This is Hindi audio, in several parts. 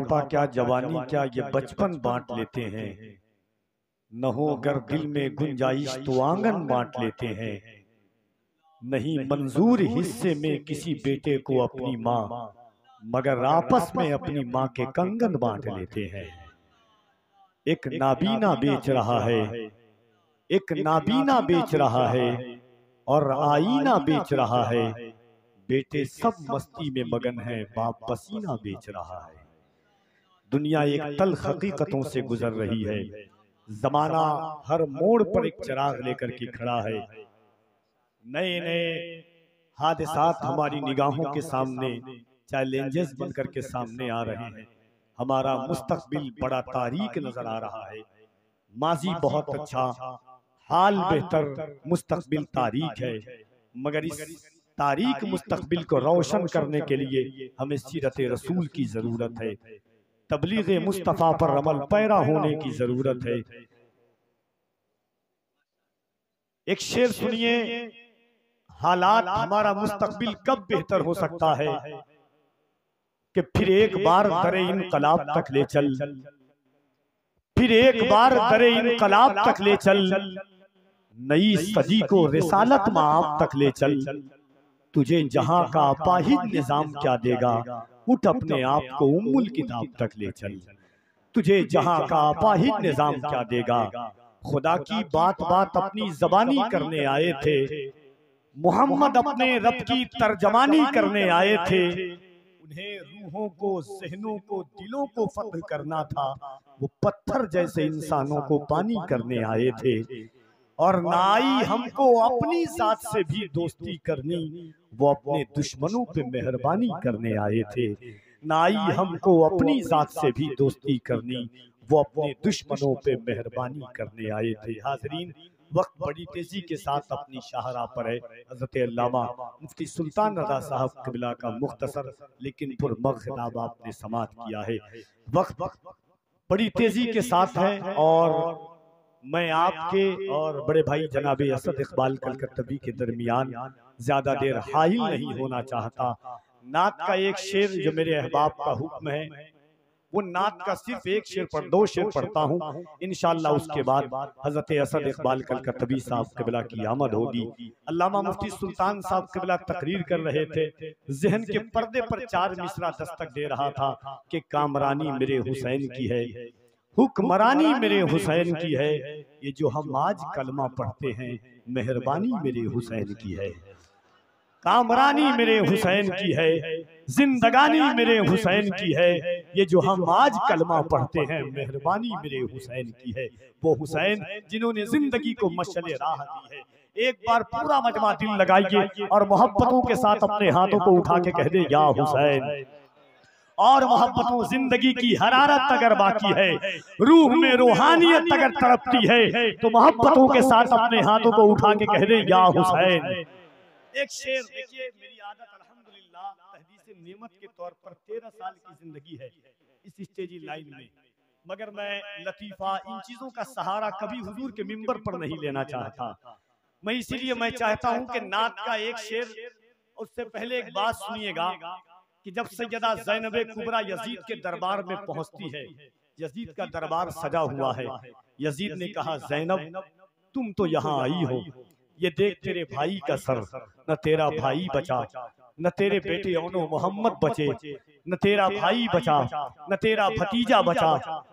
बुढ़ापा क्या, जवानी क्या, ये बचपन बांट लेते हैं। न हो अगर दिल में गुंजाइश तो आंगन बांट लेते हैं। नहीं मंजूर हिस्से में किसी बेटे को अपनी माँ, मगर आपस में अपनी माँ के कंगन बांट लेते हैं। एक नाबीना बेच रहा है, एक नाबीना बेच रहा है, और आईना बेच रहा है। बेटे सब मस्ती में मगन है, बाप पसीना बेच रहा है। दुनिया एक तल्ख हकीकतों से गुजर रही है। जमाना हर मोड़ पर एक चिराग लेकर के खड़ा है। नए नए हादसात हमारी निगाहों के सामने चैलेंजेस बनकर के सामने आ रहे हैं। हमारा मुस्तकबिल बड़ा तारीक नजर आ रहा है। माजी बहुत अच्छा, हाल बेहतर, मुस्तकबिल तारीक है। मगर इस तारीक मुस्तकबिल को रोशन करने के लिए हमें सीरत रसूल की जरूरत है। तबलीग मुस्तफ़ा पर अमल पैरा होने की जरूरत है। एक शेर सुनिए, हालात हमारा मुस्तकबिल कब बेहतर हो सकता है कि फिर एक बार दरे इनकलाब तक ले चल, फिर एक बार दरे इनकलाब तक ले चल, नई सदी को रिसालत माब तक ले चल। तुझे जहां का अपाहिज निजाम क्या देगा, उठ अपने आप को उम्मुल किताब तक ले चल। तुझे जहां का अपाहिज निजाम क्या देगा। खुदा की बात बात अपनी जबानी करने आए थे, मोहम्मद अपने रब की तर्जमानी करने आए थे। उन्हें रूहों को, ज़हनों को, दिलों को फतह करना था। वो पत्थर जैसे इंसानों को पानी करने आए थे। और ना आई हमको अपनी जात से भी दोस्ती करनी, वो अपने दुश्मनों पे मेहरबानी करने आए थे। ना आई हमको अपनी जात से भी दोस्ती करनी, वो अपने दुश्मनों पे मेहरबानी करने आए थे। हाज़रीन, वक्त बड़ी तेजी के साथ अपनी शाहरा पर है। हज़रत अल्लामा मुफ्ती सुल्तान रज़ा साहब क़िबला का मुख्तसर लेकिन पुरमग़ खिताब आपने समाअत किया है। वक्त बड़ी तेजी के साथ है और मैं आपके और बड़े भाई जनाब असद इकबाल कलकत्तवी के दरमियान ज्यादा देर हाइल नहीं होना चाहता। नात का एक शेर जो मेरे अहबाब का हुक्म है, वो नात का सिर्फ एक शेर पर 2 शेर पढ़ता हूँ। इंशाअल्लाह उसके बाद हजरत असद इकबाल कलकत्तवी साहब क़िबला की आमद होगी। अल्लामा मुफ्ती सुल्तान साहब क़िबला तकरीर कर रहे थे। जहन के पर्दे पर 4 मिसरा दस्तक दे रहा था कि कामरानी मेरे हुसैन की है, हुक्मरानी मेरे हुसैन की है। ये जो हम आज कलमा पढ़ते हैं, मेहरबानी मेरे हुसैन की है। कामरानी मेरे हुसैन की है, जिंदगानी मेरे हुसैन की है। ये जो हम आज कलमा पढ़ते हैं, मेहरबानी मेरे हुसैन की है। वो हुसैन जिन्होंने जिंदगी को मशअले राह दी है। एक बार पूरा मजमा दिल लगाइए और मोहब्बतों के साथ अपने हाथों को उठा के कह दे, या हुसैन। और मोहब्बतों जिंदगी की हरारत अगर बाकी है, रूह में रूहानियत अगर तड़पती है, तो मोहब्बतों के साथ अपने हाथों को उठा के कह दे, या हुसैन। एक शेर देखिए, मेरी आदत अल्हम्दुलिल्लाह तहदीस नेमत के तौर पर 13 साल की जिंदगी है इस स्टेजी लाइन में, मगर मैं लतीफा इन चीजों का सहारा कभी हुजूर के मिंबर पर नहीं लेना चाहता। मैं इसीलिए मैं चाहता हूं कि नात का एक शेर, उससे पहले एक बात सुनिएगा कि जब सैयदा ज़ैनब कुबरा यजीद के दरबार में पहुंचती है, यजीद का दरबार सजा हुआ है। यजीद ने कहा, ज़ैनब तुम तो यहाँ आई हो, ये देख तेरे भाई का सर, न तेरा भाई बचा, न तेरे बेटे औनो मोहम्मद बचे, न तेरा भाई बचा, न तेरा भतीजा बचा,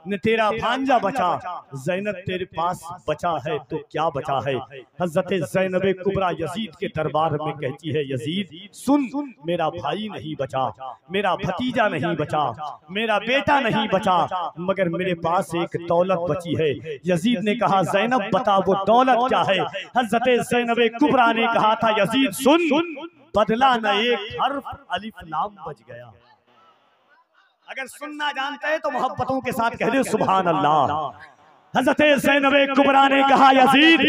न तेरा भांजा बचा। ज़ैनब तेरे पास बचा है तो क्या बचा है। हज़रत ज़ैनब कुबरा यजीद के दरबार में कहती है, यजीद सुन, मेरा भाई नहीं बचा, मेरा भतीजा नहीं बचा, मेरा बेटा नहीं बचा, मगर मेरे पास एक दौलत बची है। यजीद ने कहा, ज़ैनब बता वो दौलत क्या है। हज़रत ज़ैनब कुबरा ने कहा था, यजीद सुन, बदला न एक हर्फ अलिफ लाम बच गया। अगर सुनना जानते हैं तो मोहब्बतों के साथ कह दे सुभान अल्लाह। हज़रत ज़ैनब कुबरा ने कहा, यजीद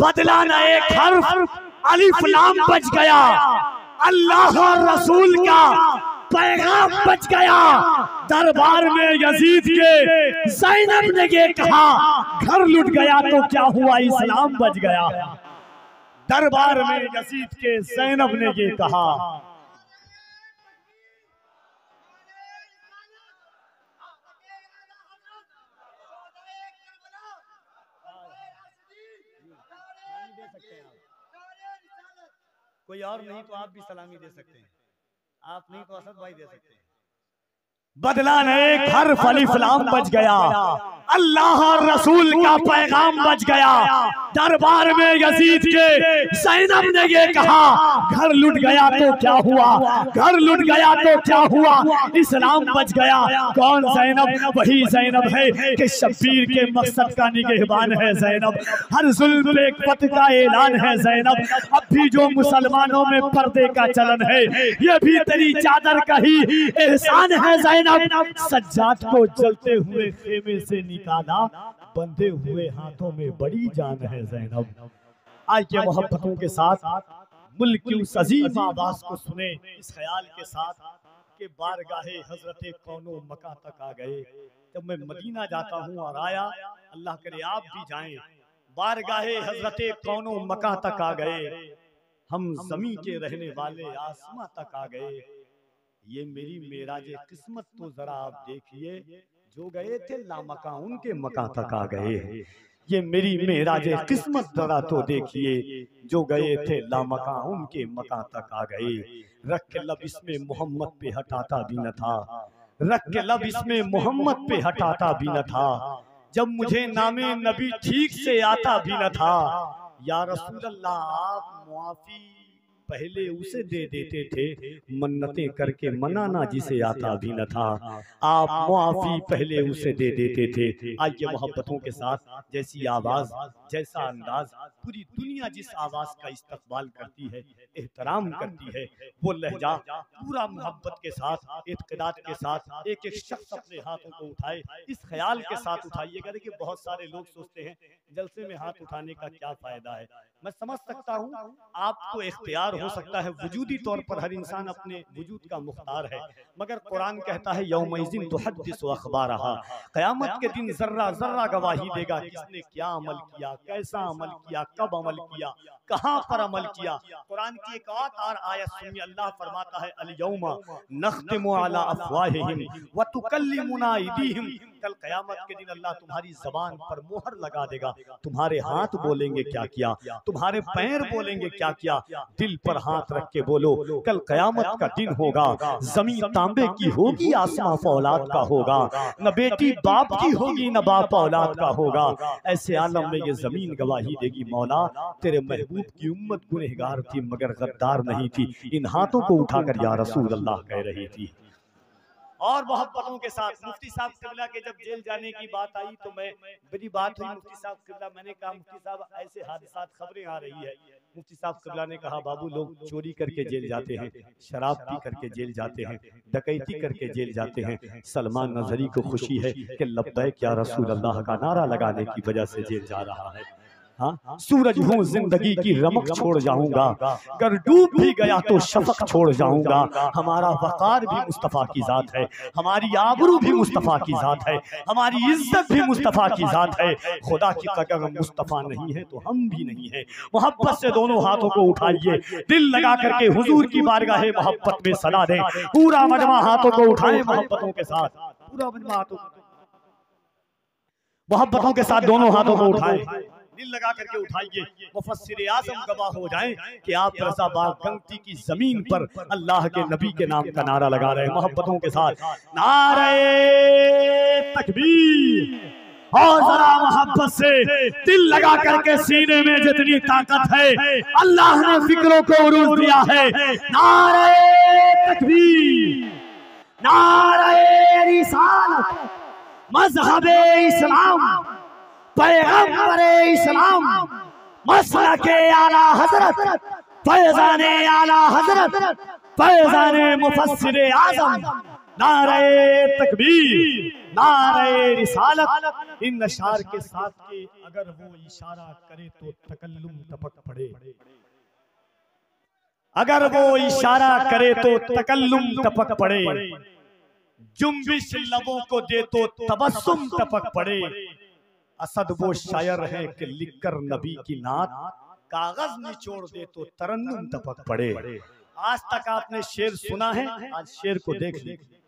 बदला न एक हर्फ अलिफ लाम बच गया, अल्लाह और रसूल का पैगाम बच गया। दरबार में यजीद के ज़ैनब ने ये कहा, घर लुट गया तो क्या हुआ, इस्लाम बच गया। दरबार में यजीद के ज़ैनब ने ये कहा। कोई और नहीं तो आप भी सलामी दे सकते हैं, आप नहीं तो असद भाई दे सकते हैं। बदला नहीं, हर फलीफलाम बच गया, अल्लाह रसूल का पैगाम बच गया। दरबार में यजीद के ज़ैनब ने ये कहा, घर लुट गया तो क्या हुआ, घर लुट गया तो क्या हुआ, इस्लाम बच गया। कौन ज़ैनब? वही ज़ैनब है कि शब्बीर के मकसद का निगहबान है ज़ैनब, हर जुल्म पे एक पत का ऐलान है ज़ैनब। अब भी जो मुसलमानों में पर्दे का चलन है, ये भी तेरी चादर का ही एहसान है ज़ैनब। सज्जाद को जलते हुए खेमे से निकाला, बंधे हुए हाथों में बड़ी जान है ज़ैनब। आज के मोहब्बतों के साथ मुल्क की उस अजीम आवाज को सुने इस ख्याल के साथ कि बारगाहे हजरत कौनो मका तक आ गए। जब मैं मदीना जाता हूँ और आया, अल्लाह करे आप भी जाएं, बारगाहे हजरत कौनो मका तक आ गए, हम जमी के रहने वाले आसमां तक आ गए। ये मेरी मेराज किस्मत तो जरा आप देखिए, जो गए थे लामका उनके मका तक आ गए। ये मेरी मेराज किस्मत जरा तो देखिए, जो गए थे लामका उनके मका तक आ गए। रख के लब इसमें मोहम्मद पे हटाता भी न था, रख के लब इसमें मोहम्मद पे हटाता भी न था, जब मुझे नामे नबी ठीक से आता भी न था। या रसूल अल्लाह आप मुआफी पहले उसे दे देते थे, मन्नतें करके मनाना जिसे आता भी न था। आप मुआफी पहले उसे दे देते थे। आइए मोहब्बतों के साथ जैसी आवाज, जैसा अंदाज, पूरी दुनिया जिस आवाज का इस्तकबाल करती है, एहतराम करती है, वो लहजा पूरा मोहब्बत के साथ, इत्क़दात के साथ एक एक शख्स अपने हाथों को उठाए, इस ख्याल के साथ उठाइएगा। देखिए बहुत सारे लोग सोचते हैं जलसे में हाथ उठाने का क्या फायदा है। मैं समझ सकता हूँ आपको इख्तियार हो सकता है, वजूदी तौर पर हर इंसान अपने वजूद का मुख्तार है, मगर कुरान कहता है यौमइज़िन तुहद्दिसु अख़बारहा, क़यामत के दिन जर्रा जर्रा गवाही देगा किसने क्या अमल किया, कैसा अमल किया, कब अमल किया, कहाँ पर अमल किया। कुरान की एक और आयत सुनिए, अल्लाह फरमाता है अल यौमा नख्तिमु अला अफ़वाहिहिम व तुकल्लिमुना अयदीहिम, कल क़यामत के दिन अल्लाह तुम्हारी ज़बान पर मोहर लगा देगा, तुम्हारे हाथ बोलेंगे क्या किया, तुम्हारे पैर बोलेंगे क्या किया। दिल पर हाथ रख के बोलो, कल क़यामत का दिन होगा, ज़मीन तांबे की होगी, आसमां फौलाद का होगा, न बेटी बाप की होगी न बाप औलाद का होगा। ऐसे आलम में ये ज़मीन गवाही देगी, मौला तेरे महबूब की उम्मत गुनहगार थी मगर गद्दार नहीं थी। इन हाथों को उठाकर या रसूल अल्लाह कह रही थी। और मोहब्बतों के साथ मुफ्ती साहब किबला के जब जेल जाने की बात आई तो मैं बड़ी बात हुई, मुफ्ती साहब किबला, मैंने कहा मुफ्ती साहब ऐसे हादसात खबरें आ रही है। मुफ्ती साहब किबला ने कहा बाबू लोग चोरी करके जेल जाते हैं, शराब पी करके जेल जाते हैं, डकैती करके जेल जाते हैं। सलमान नजरी को खुशी है कि लब्बैक या रसूल अल्लाह का नारा लगाने की वजह से जेल जा रहा है। हाँ, सूरज हूँ जिंदगी की रमक छोड़ जाऊंगा, अगर डूब भी गया तो शफक छोड़ जाऊंगा। हमारा वकार भी मुस्तफा की जात है, हमारी आबरू भी मुस्तफा की जात है, हमारी इज्जत भी मुस्तफा की जात है। खुदा की कदर मुस्तफा नहीं है तो हम भी नहीं है। मोहब्बत से दोनों हाथों को उठाइए, दिल लगा करके हुजूर की बारगाहे मोहब्बत में सदा दें। पूरा मजमा हाथों को उठाए मोहब्बतों के साथ, पूरा मजमा हाथों मोहब्बतों के साथ दोनों हाथों को उठाए, दिल लगा करके उठाइए। मुफस्सिर आज़म गवाह हो जाएं कि आप रज़ा बाग गंगटी की जमीन पर अल्लाह के नबी के नाम का नारा लगा रहे हैं। मोहब्बतों के साथ नारे तकबीर, और जरा मोहब्बत से दिल लगा करके सीने में जितनी ताकत है अल्लाह ने फिक्रों को उरूज दिया है। नारे तकबीर, नारे रिसालत, मज़हबे इस्लाम, पैगंबरे इस्लाम, मसलके आला हजरत, फैज़ाने आला हजरत, फैज़ाने मुफस्सिर आज़म। नारे तकबीर, नारे रिसालत। इन अशार के साथ के अगर वो इशारा करे तो तकल्लुम टपक पड़े, अगर वो इशारा करे तो तकल्लुम टपक पड़े, जुम्बिश लबों को दे तो तबस्सुम टपक पड़े। असद वो शायर है कि लिखकर नबी की नात कागज निचोड़ दे तो तरन्नुम टपक पड़े। आज तक आपने शेर सुना है, आज शेर को देख लीजिए।